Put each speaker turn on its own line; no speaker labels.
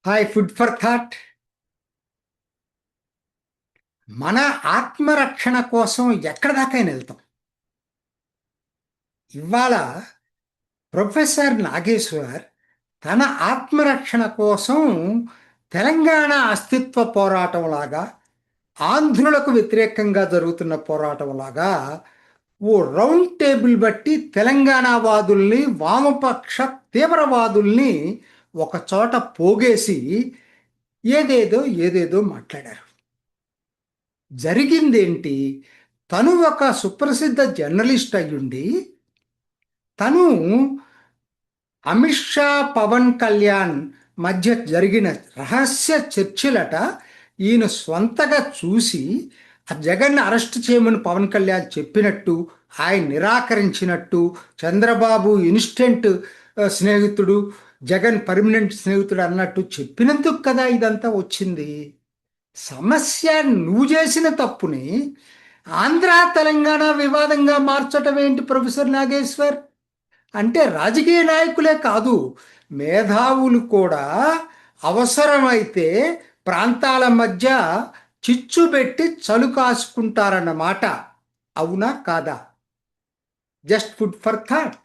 Hi food for thought. మన ఆత్మరక్షణ కోసం ఎక్కడ దాకైనా వెళ్తాం. ఇవాళ ప్రొఫెసర్ నాగేశ్వర్ తన ఆత్మరక్షణ కోసం తెలంగాణ అస్తిత్వ పోరాటం లాగా, ఆంధ్రులకు వ్యతిరేకంగా జరుగుతున్న పోరాటం లాగా ఓ రౌండ్ టేబుల్ బట్టి తెలంగాణ వాదుల్ని, వామపక్ష తీవ్రవాదుల్ని ఒక చోట పోగేసి ఏదేదో ఏదేదో మాట్లాడారు. జరిగిందేంటి? తను ఒక సుప్రసిద్ధ జర్నలిస్ట్ అయ్యుండి తను అమిత్ షా, పవన్ కళ్యాణ్ మధ్య జరిగిన రహస్య చర్చలట ఈయన స్వంతగా చూసి ఆ జగన్ అరెస్ట్ చేయమని పవన్ కళ్యాణ్ చెప్పినట్టు, ఆయన నిరాకరించినట్టు, చంద్రబాబు ఇన్స్టెంట్ స్నేహితుడు, జగన్ పర్మనెంట్ స్నేహితుడు అన్నట్టు చెప్పినందుకు కదా ఇదంతా వచ్చింది. సమస్య నువ్వు చేసిన తప్పుని ఆంధ్ర తెలంగాణ వివాదంగా మార్చటం ఏంటి ప్రొఫెసర్ నాగేశ్వర్? అంటే రాజకీయ నాయకులే కాదు, మేధావులు కూడా అవసరమైతే ప్రాంతాల మధ్య చిచ్చు పెట్టి చలు కాసుకుంటారన్నమాట. అవునా కాదా? Just food for thought.